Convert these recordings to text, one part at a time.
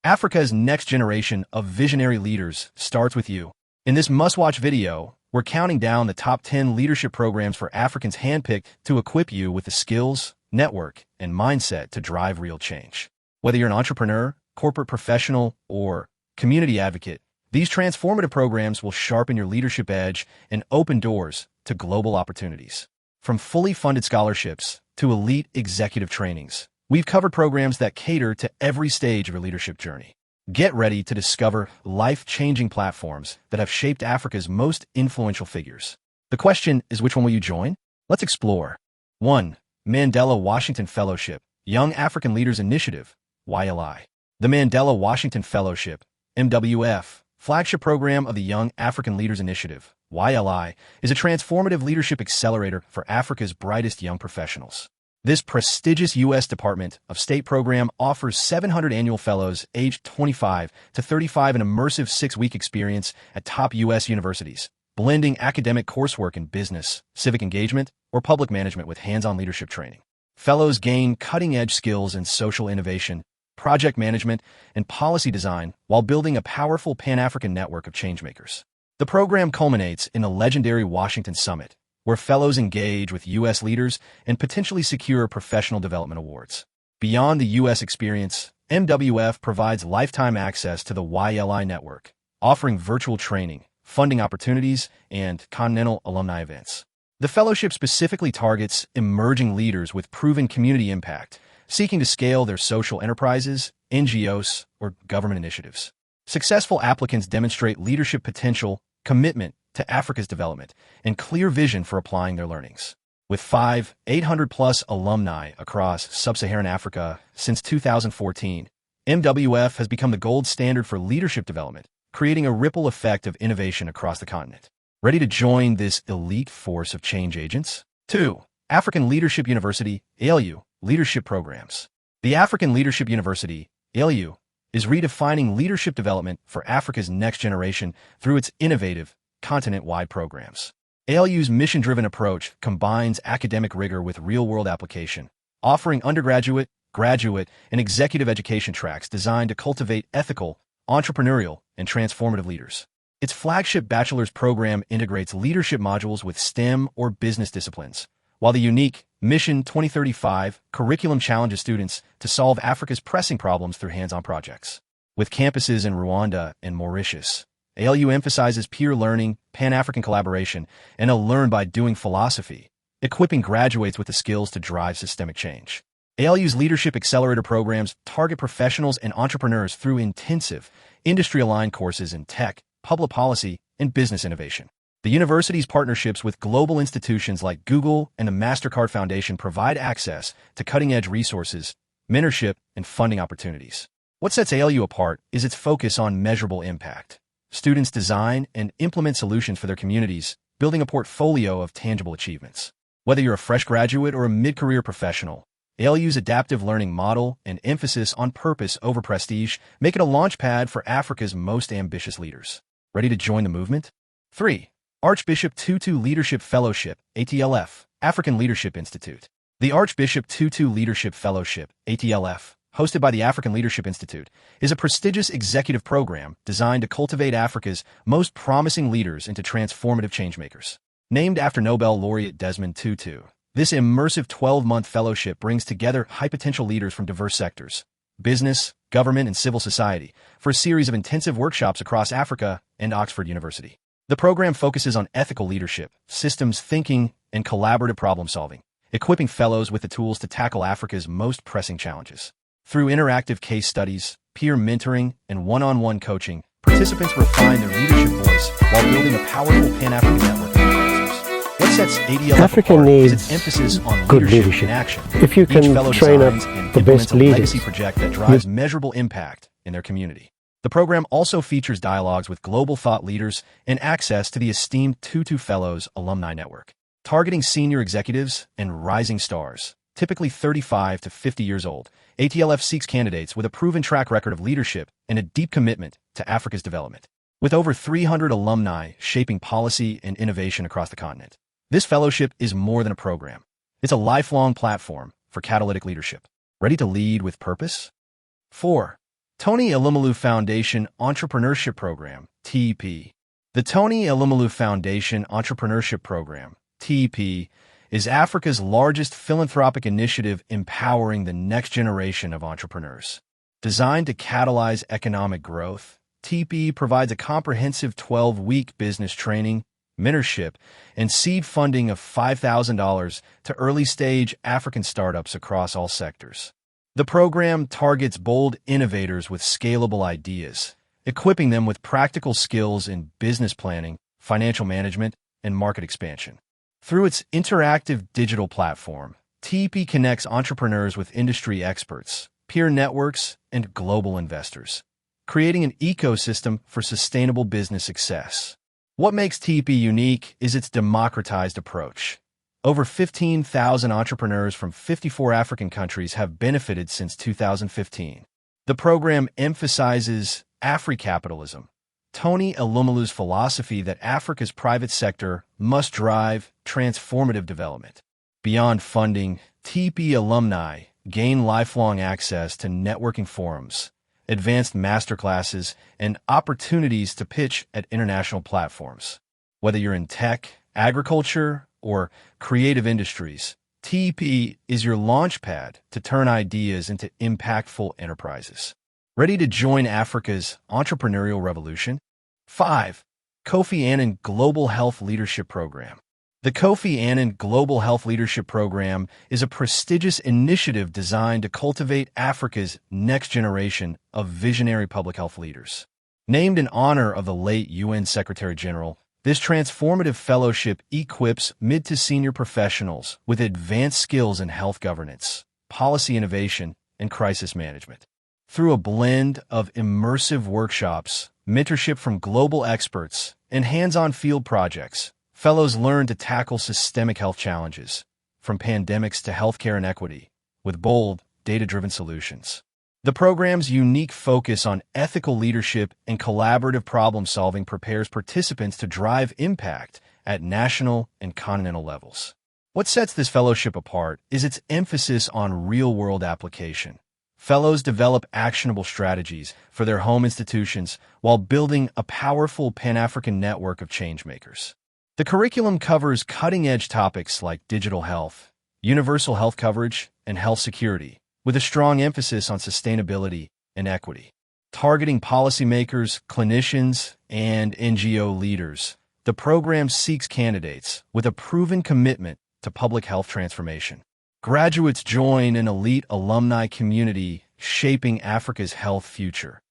Africa's next generation of visionary leaders starts with you. In this must-watch video, we're counting down the top 10 leadership programs for Africans handpicked to equip you with the skills, network, and mindset to drive real change. Whether you're an entrepreneur, corporate professional, or community advocate, these transformative programs will sharpen your leadership edge and open doors to global opportunities. From fully funded scholarships to elite executive trainings, we've covered programs that cater to every stage of your leadership journey. Get ready to discover life-changing platforms that have shaped Africa's most influential figures. The question is, which one will you join? Let's explore. 1. Mandela Washington Fellowship, Young African Leaders Initiative, YLI. The Mandela Washington Fellowship, MWF, flagship program of the Young African Leaders Initiative, YLI, is a transformative leadership accelerator for Africa's brightest young professionals. This prestigious U.S. Department of State program offers 700 annual fellows aged 25 to 35 an immersive 6-week experience at top U.S. universities, blending academic coursework in business, civic engagement, or public management with hands-on leadership training. Fellows gain cutting-edge skills in social innovation, project management, and policy design while building a powerful Pan-African network of changemakers. The program culminates in a legendary Washington Summit, where fellows engage with U.S. leaders and potentially secure professional development awards. Beyond the U.S. experience, MWF provides lifetime access to the YLI network, offering virtual training, funding opportunities, and continental alumni events. The fellowship specifically targets emerging leaders with proven community impact, seeking to scale their social enterprises, NGOs, or government initiatives. Successful applicants demonstrate leadership potential, commitment to Africa's development, and clear vision for applying their learnings. With 800-plus alumni across sub-Saharan Africa since 2014, MWF has become the gold standard for leadership development, creating a ripple effect of innovation across the continent. Ready to join this elite force of change agents? 2. African Leadership University, ALU, Leadership Programs. The African Leadership University, ALU, is redefining leadership development for Africa's next generation through its innovative, continent-wide programs. ALU's mission-driven approach combines academic rigor with real-world application, offering undergraduate, graduate, and executive education tracks designed to cultivate ethical, entrepreneurial, and transformative leaders. Its flagship bachelor's program integrates leadership modules with STEM or business disciplines, while the unique Mission 2035 curriculum challenges students to solve Africa's pressing problems through hands-on projects. With campuses in Rwanda and Mauritius, ALU emphasizes peer learning, Pan-African collaboration, and a learn-by-doing philosophy, equipping graduates with the skills to drive systemic change. ALU's Leadership Accelerator programs target professionals and entrepreneurs through intensive, industry-aligned courses in tech, public policy, and business innovation. The university's partnerships with global institutions like Google and the MasterCard Foundation provide access to cutting-edge resources, mentorship, and funding opportunities. What sets ALU apart is its focus on measurable impact. Students design and implement solutions for their communities, building a portfolio of tangible achievements. Whether you're a fresh graduate or a mid-career professional, ALU's adaptive learning model and emphasis on purpose over prestige make it a launchpad for Africa's most ambitious leaders. Ready to join the movement? 3. Archbishop Tutu Leadership Fellowship, ATLF, African Leadership Institute. The Archbishop Tutu Leadership Fellowship, ATLF, hosted by the African Leadership Institute, is a prestigious executive program designed to cultivate Africa's most promising leaders into transformative changemakers. Named after Nobel laureate Desmond Tutu, this immersive 12-month fellowship brings together high-potential leaders from diverse sectors, business, government, and civil society, for a series of intensive workshops across Africa and Oxford University. The program focuses on ethical leadership, systems thinking, and collaborative problem-solving, equipping fellows with the tools to tackle Africa's most pressing challenges. Through interactive case studies, peer mentoring, and one-on-one coaching, participants refine their leadership voice while building a powerful Pan-African network of advisors. What sets ADLF Africa apart needs is its emphasis on good leadership leadership. in action. If you can Each fellow train up designs and the implements best a leaders, legacy project that drives measurable impact in their community. The program also features dialogues with global thought leaders and access to the esteemed Tutu Fellows alumni network, targeting senior executives and rising stars, typically 35 to 50 years old. ATLF seeks candidates with a proven track record of leadership and a deep commitment to Africa's development. With over 300 alumni shaping policy and innovation across the continent, this fellowship is more than a program. It's a lifelong platform for catalytic leadership. Ready to lead with purpose? 4. Tony Elumelu Foundation Entrepreneurship Program, TEP. The Tony Elumelu Foundation Entrepreneurship Program, TEP, is Africa's largest philanthropic initiative empowering the next generation of entrepreneurs. Designed to catalyze economic growth, TEP provides a comprehensive 12-week business training, mentorship, and seed funding of $5,000 to early-stage African startups across all sectors. The program targets bold innovators with scalable ideas, equipping them with practical skills in business planning, financial management, and market expansion. Through its interactive digital platform, TEP connects entrepreneurs with industry experts, peer networks, and global investors, creating an ecosystem for sustainable business success. What makes TEP unique is its democratized approach. Over 15,000 entrepreneurs from 54 African countries have benefited since 2015. The program emphasizes Afri-capitalism, Tony Elumelu's philosophy that Africa's private sector must drive transformative development. Beyond funding, TEP alumni gain lifelong access to networking forums, advanced masterclasses, and opportunities to pitch at international platforms. Whether you're in tech, agriculture, or creative industries, TEP is your launchpad to turn ideas into impactful enterprises. Ready to join Africa's entrepreneurial revolution? 5. Kofi Annan Global Health Leadership Program. The Kofi Annan Global Health Leadership Program is a prestigious initiative designed to cultivate Africa's next generation of visionary public health leaders. Named in honor of the late UN Secretary-General, this transformative fellowship equips mid to senior professionals with advanced skills in health governance, policy innovation, and crisis management. Through a blend of immersive workshops, mentorship from global experts, and hands-on field projects, fellows learn to tackle systemic health challenges, from pandemics to healthcare inequity, with bold, data-driven solutions. The program's unique focus on ethical leadership and collaborative problem-solving prepares participants to drive impact at national and continental levels. What sets this fellowship apart is its emphasis on real-world application. Fellows develop actionable strategies for their home institutions while building a powerful Pan-African network of changemakers. The curriculum covers cutting-edge topics like digital health, universal health coverage, and health security, with a strong emphasis on sustainability and equity. Targeting policymakers, clinicians, and NGO leaders, the program seeks candidates with a proven commitment to public health transformation. Graduates join an elite alumni community shaping Africa's health future,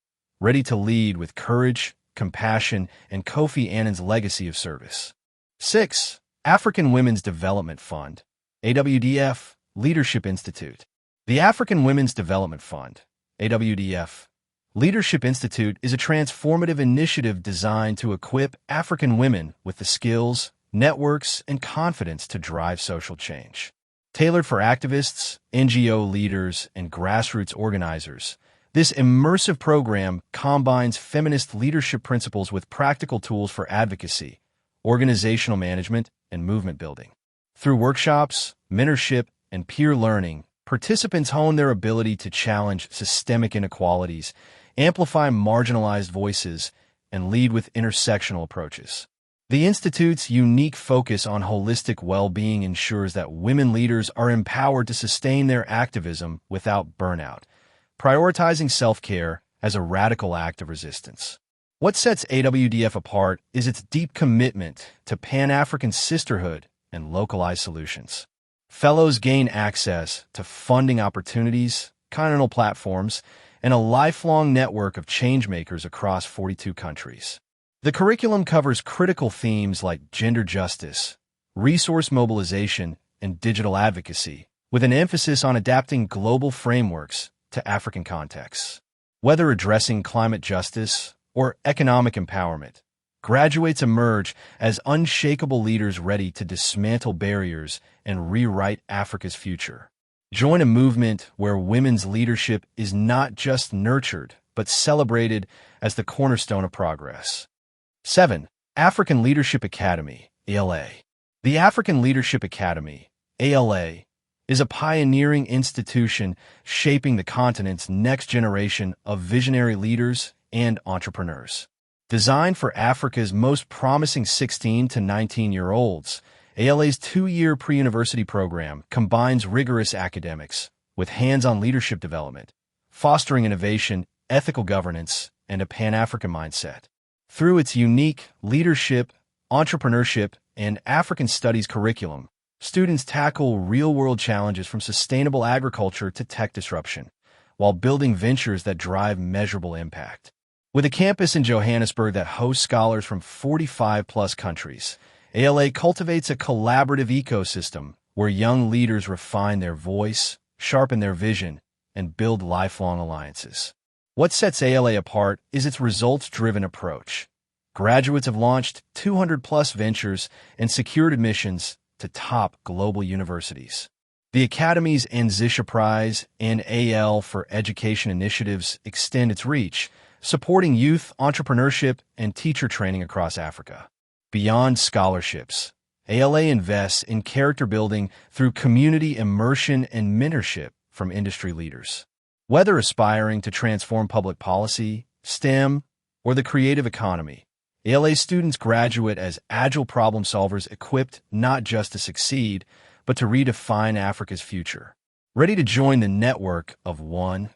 ready to lead with courage, compassion, and Kofi Annan's legacy of service. 6. African Women's Development Fund, AWDF, Leadership Institute. The African Women's Development Fund, AWDF, Leadership Institute is a transformative initiative designed to equip African women with the skills, networks, and confidence to drive social change. Tailored for activists, NGO leaders, and grassroots organizers, this immersive program combines feminist leadership principles with practical tools for advocacy, organizational management, and movement building. Through workshops, mentorship, and peer learning, participants hone their ability to challenge systemic inequalities, amplify marginalized voices, and lead with intersectional approaches. The Institute's unique focus on holistic well-being ensures that women leaders are empowered to sustain their activism without burnout, prioritizing self-care as a radical act of resistance. What sets AWDF apart is its deep commitment to Pan-African sisterhood and localized solutions. Fellows gain access to funding opportunities, continental platforms, and a lifelong network of changemakers across 42 countries. The curriculum covers critical themes like gender justice, resource mobilization, and digital advocacy, with an emphasis on adapting global frameworks to African contexts. Whether addressing climate justice or economic empowerment, graduates emerge as unshakable leaders ready to dismantle barriers and rewrite Africa's future. Join a movement where women's leadership is not just nurtured, but celebrated as the cornerstone of progress. 7. African Leadership Academy, ALA. The African Leadership Academy, ALA, is a pioneering institution shaping the continent's next generation of visionary leaders and entrepreneurs. Designed for Africa's most promising 16 to 19-year-olds, ALA's two-year pre-university program combines rigorous academics with hands-on leadership development, fostering innovation, ethical governance, and a Pan-African mindset. Through its unique leadership, entrepreneurship, and African studies curriculum, students tackle real-world challenges from sustainable agriculture to tech disruption, while building ventures that drive measurable impact. With a campus in Johannesburg that hosts scholars from 45-plus countries, ALA cultivates a collaborative ecosystem where young leaders refine their voice, sharpen their vision, and build lifelong alliances. What sets ALA apart is its results-driven approach. Graduates have launched 200-plus ventures and secured admissions to top global universities. The Academy's Anzisha Prize and AL for Education initiatives extend its reach, supporting youth entrepreneurship and teacher training across Africa. Beyond scholarships, ALA invests in character building through community immersion and mentorship from industry leaders. Whether aspiring to transform public policy, STEM, or the creative economy, ALA students graduate as agile problem solvers equipped not just to succeed, but to redefine Africa's future. Ready to join the network of 1,000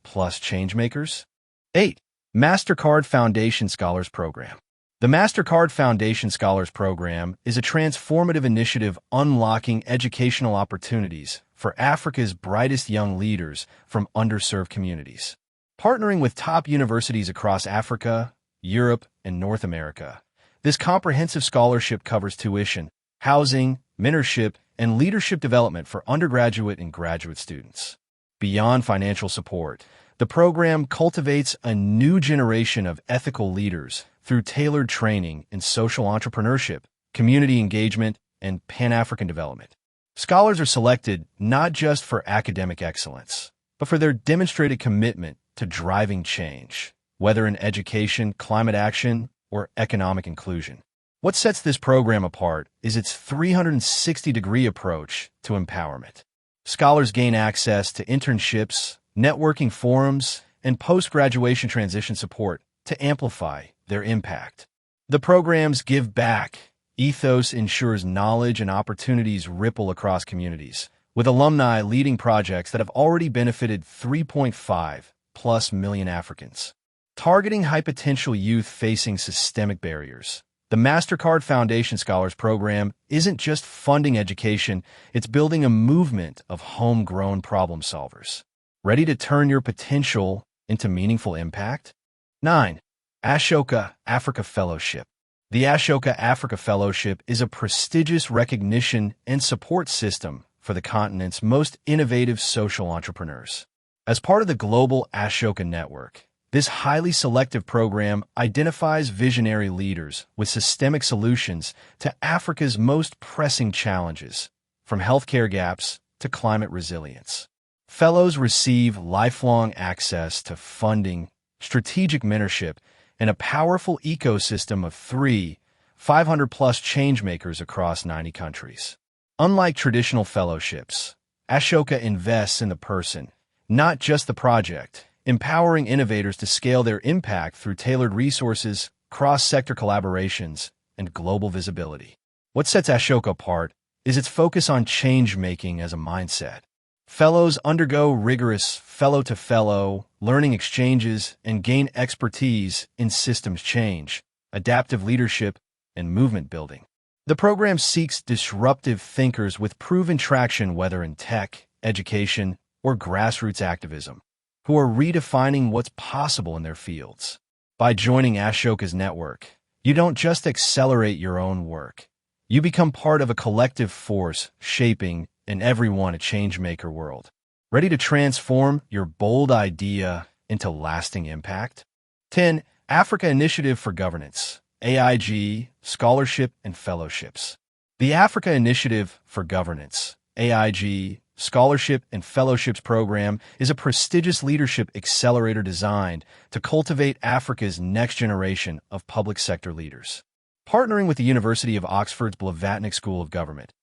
plus changemakers? 8. MasterCard Foundation Scholars Program. The MasterCard Foundation Scholars Program is a transformative initiative unlocking educational opportunities for Africa's brightest young leaders from underserved communities. Partnering with top universities across Africa, Europe, and North America, this comprehensive scholarship covers tuition, housing, mentorship, and leadership development for undergraduate and graduate students. Beyond financial support, the program cultivates a new generation of ethical leaders through tailored training in social entrepreneurship, community engagement, and Pan-African development. Scholars are selected not just for academic excellence, but for their demonstrated commitment to driving change, whether in education, climate action, or economic inclusion. What sets this program apart is its 360-degree approach to empowerment. Scholars gain access to internships, networking forums, and post-graduation transition support to amplify their impact. The program's Give Back ethos ensures knowledge and opportunities ripple across communities, with alumni leading projects that have already benefited 3.5+ million Africans. Targeting high-potential youth facing systemic barriers, the MasterCard Foundation Scholars Program isn't just funding education, it's building a movement of homegrown problem solvers. Ready to turn your potential into meaningful impact? 9. Ashoka Africa Fellowship. The Ashoka Africa Fellowship is a prestigious recognition and support system for the continent's most innovative social entrepreneurs. As part of the global Ashoka network, this highly selective program identifies visionary leaders with systemic solutions to Africa's most pressing challenges, from healthcare gaps to climate resilience. Fellows receive lifelong access to funding, strategic mentorship, and a powerful ecosystem of 500-plus changemakers across 90 countries. Unlike traditional fellowships, Ashoka invests in the person, not just the project, empowering innovators to scale their impact through tailored resources, cross-sector collaborations, and global visibility. What sets Ashoka apart is its focus on change-making as a mindset. Fellows undergo rigorous fellow-to-fellow learning exchanges and gain expertise in systems change, adaptive leadership, and movement building. The program seeks disruptive thinkers with proven traction whether in tech, education, or grassroots activism, who are redefining what's possible in their fields. By joining Ashoka's network, you don't just accelerate your own work. You become part of a collective force shaping in everyone a changemaker world. Ready to transform your bold idea into lasting impact? 10. Africa Initiative for Governance, AIG, Scholarship and Fellowships. The Africa Initiative for Governance, AIG, Scholarship and Fellowships Program is a prestigious leadership accelerator designed to cultivate Africa's next generation of public sector leaders. Partnering with the University of Oxford's Blavatnik School of Government,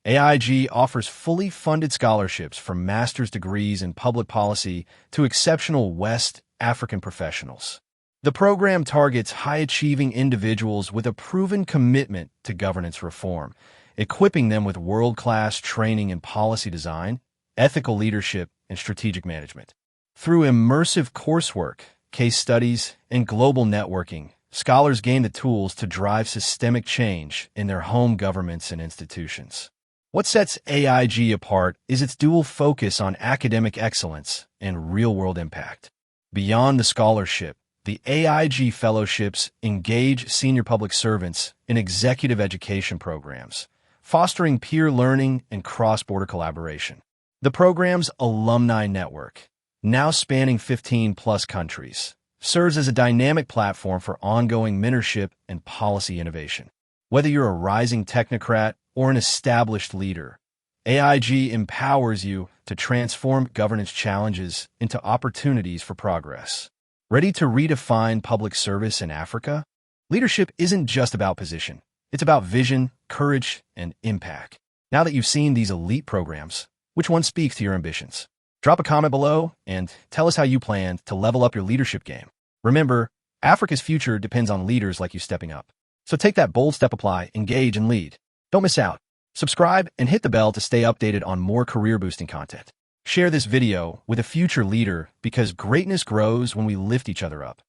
AIG offers fully funded scholarships from master's degrees in public policy to exceptional West African professionals. The program targets high-achieving individuals with a proven commitment to governance reform, equipping them with world-class training in policy design, ethical leadership, and strategic management. Through immersive coursework, case studies, and global networking, scholars gain the tools to drive systemic change in their home governments and institutions. What sets AIG apart is its dual focus on academic excellence and real-world impact. Beyond the scholarship, the AIG fellowships engage senior public servants in executive education programs, fostering peer learning and cross-border collaboration. The program's alumni network, now spanning 15-plus countries, serves as a dynamic platform for ongoing mentorship and policy innovation. Whether you're a rising technocrat or an established leader, AIG empowers you to transform governance challenges into opportunities for progress. Ready to redefine public service in Africa? Leadership isn't just about position. It's about vision, courage, and impact. Now that you've seen these elite programs, which one speaks to your ambitions? Drop a comment below and tell us how you plan to level up your leadership game. Remember, Africa's future depends on leaders like you stepping up. So take that bold step, apply, engage, and lead. Don't miss out. Subscribe and hit the bell to stay updated on more career-boosting content. Share this video with a future leader because greatness grows when we lift each other up.